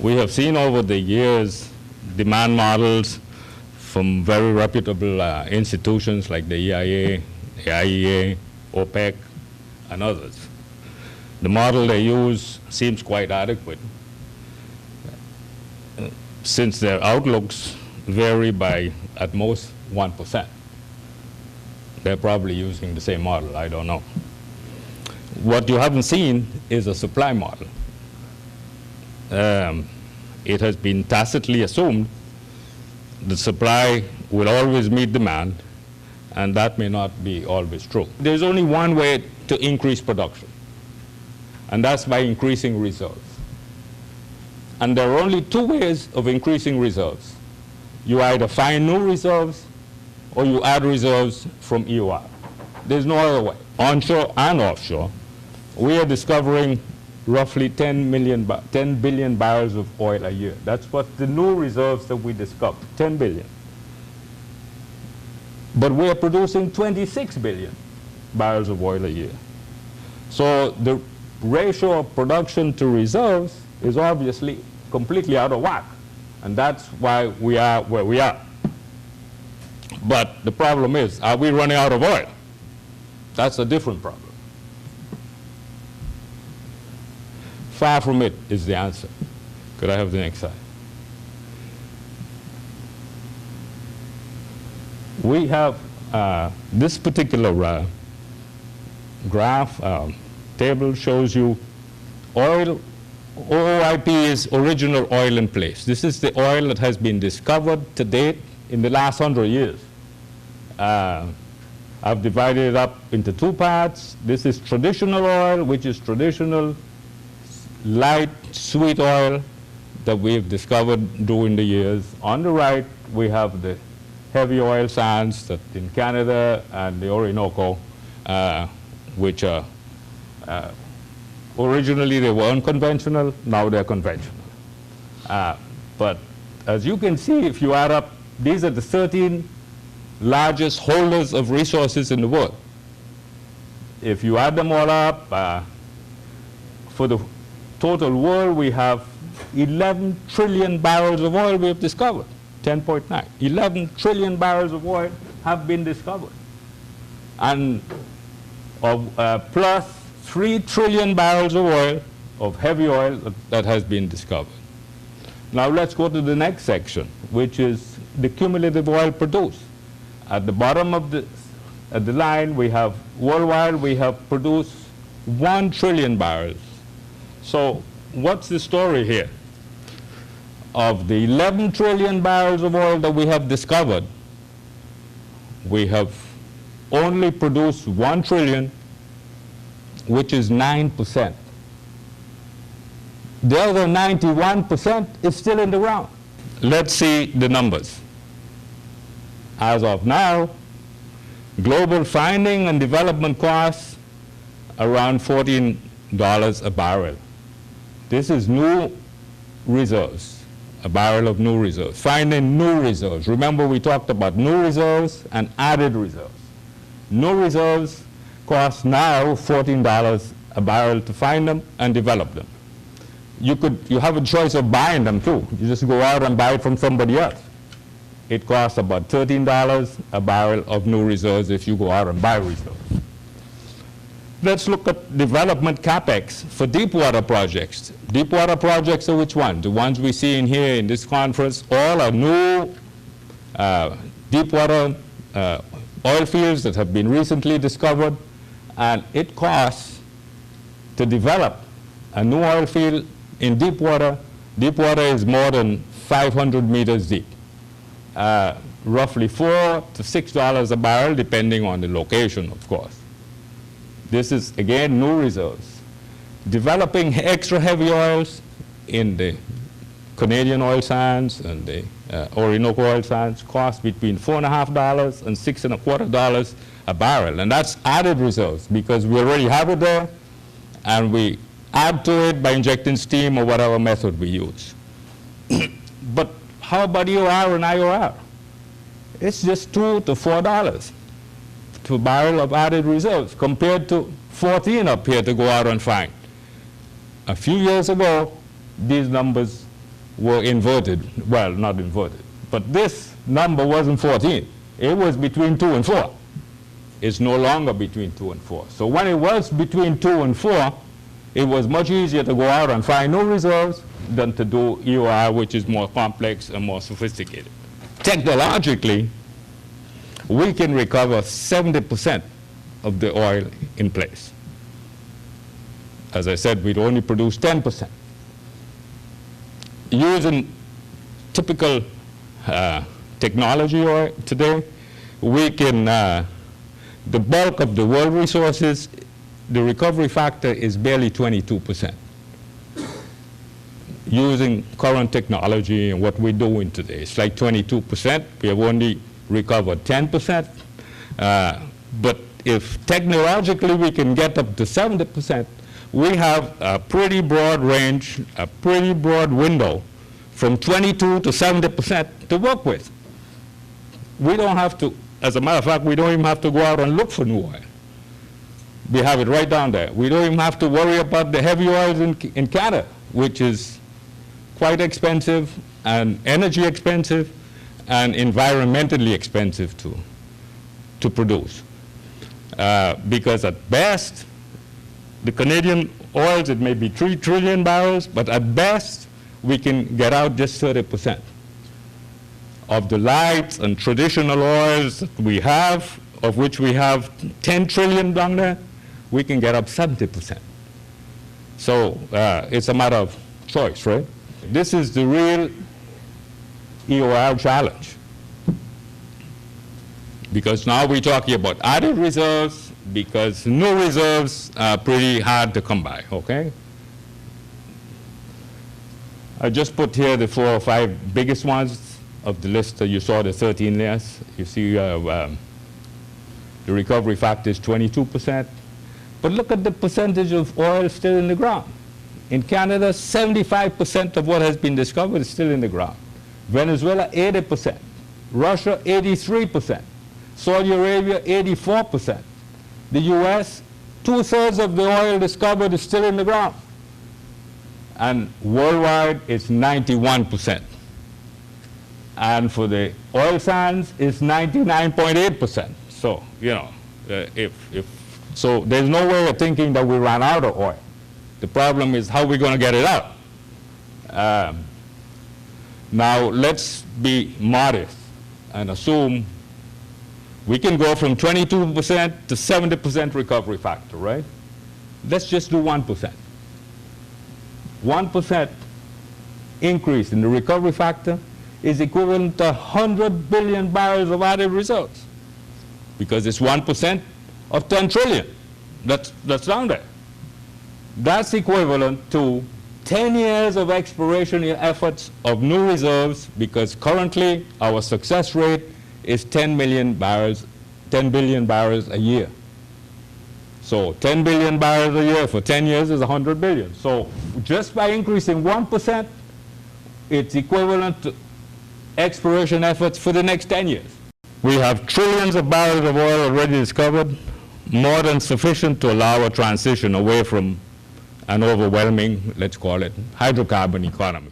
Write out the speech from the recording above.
We have seen over the years demand models from very reputable institutions like the EIA, the IEA, OPEC, and others. The model they use seems quite adequate, since their outlooks vary by at most 1%. They're probably using the same model, I don't know. What you haven't seen is a supply model. It has been tacitly assumed that supply will always meet demand, and that may not be always true. There's only one way to increase production, and that's by increasing reserves. And there are only two ways of increasing reserves. You either find new reserves or you add reserves from EOR. There's no other way. Onshore and offshore, we are discovering roughly 10 billion barrels of oil a year. That's what the new reserves that we discovered, 10 billion. But we are producing 26 billion barrels of oil a year. So the ratio of production to reserves is obviously completely out of whack. And that's why we are where we are. But the problem is, are we running out of oil? That's a different problem. Far from it is the answer. Could I have the next slide? We have this particular graph, table shows you oil. OOIP is original oil in place. This is the oil that has been discovered to date in the last 100 years. I've divided it up into two parts. This is traditional oil, which is traditional light, sweet oil that we've discovered during the years. On the right, we have the heavy oil sands that in Canada and the Orinoco, which are originally they were unconventional, now they're conventional. But as you can see, if you add up, these are the 13 largest holders of resources in the world. If you add them all up, for the total world, we have 11 trillion barrels of oil we have discovered, 10.9. 11 trillion barrels of oil have been discovered. And plus 3 trillion barrels of oil, of heavy oil, that has been discovered. Now let's go to the next section, which is the cumulative oil produced. At the bottom of the line, we have worldwide, we have produced 1 trillion barrels. So what's the story here? Of the 11 trillion barrels of oil that we have discovered, we have only produced 1 trillion, which is 9%. The other 91% is still in the ground. Let's see the numbers. As of now, global finding and development costs around $14 a barrel. This is new reserves, a barrel of new reserves. Finding new reserves. Remember, we talked about new reserves and added reserves. New reserves cost now $14 a barrel to find them and develop them. You have a choice of buying them too. You just go out and buy it from somebody else. It costs about $13 a barrel of new reserves if you go out and buy reserves. Let's look at development capex for deep water projects. Deep water projects are which ones? The ones we see in here in this conference, all are new deep water oil fields that have been recently discovered, and it costs to develop a new oil field in deep water. Deep water is more than 500 meters deep. Roughly $4 to $6 a barrel, depending on the location, of course. This is, again, new reserves. Developing extra heavy oils in the Canadian oil sands and the Orinoco oil sands cost between $4.50 and $6.25 a barrel. And that's added reserves because we already have it there, and we add to it by injecting steam or whatever method we use. But how about EOR and IOR? It's just $2 to $4 to a barrel of added reserves compared to 14 up here to go out and find. A few years ago, these numbers were inverted. Well, not inverted, but this number wasn't 14. It was between 2 and 4. It's no longer between 2 and 4. So when it was between 2 and 4, it was much easier to go out and find new reserves than to do EOR, which is more complex and more sophisticated. Technologically, we can recover 70% of the oil in place. As I said, we'd only produce 10%. Using typical technology today, we can, the bulk of the world resources, the recovery factor is barely 22%. Using current technology and what we're doing today, it's like 22%. We have only recovered 10%. But if technologically we can get up to 70%, we have a pretty broad range, a pretty broad window from 22 to 70% to work with. We don't have to, as a matter of fact, we don't even have to go out and look for new oil. We have it right down there. We don't even have to worry about the heavy oils in Canada, which is quite expensive and energy expensive and environmentally expensive to produce. Because at best, the Canadian oils, it may be 3 trillion barrels, but at best, we can get out just 30%. Of the light and traditional oils that we have, of which we have 10 trillion down there, we can get up 70%. So it's a matter of choice, right? This is the real EOR challenge. Because now we're talking about added reserves, because new reserves are pretty hard to come by, okay? I just put here the 4 or 5 biggest ones of the list. You saw the 13 layers. You see the recovery factor is 22%. But look at the percentage of oil still in the ground. In Canada, 75% of what has been discovered is still in the ground. Venezuela, 80%. Russia, 83%. Saudi Arabia, 84%. The US, 2/3 of the oil discovered is still in the ground. And worldwide, it's 91%. And for the oil sands, it's 99.8%. So, you know, so there's no way of thinking that we ran out of oil. The problem is how we're going to get it out. Now, let's be modest and assume we can go from 22% to 70% recovery factor, right? Let's just do 1%. 1% increase in the recovery factor is equivalent to 100 billion barrels of added reserves, because it's 1% of 10 trillion. That's down there. That's equivalent to 10 years of exploration efforts of new reserves, because currently our success rate is 10 billion barrels a year. So 10 billion barrels a year for 10 years is 100 billion. So just by increasing 1%, it's equivalent to exploration efforts for the next 10 years. We have trillions of barrels of oil already discovered, more than sufficient to allow a transition away from an overwhelming, let's call it, hydrocarbon economy.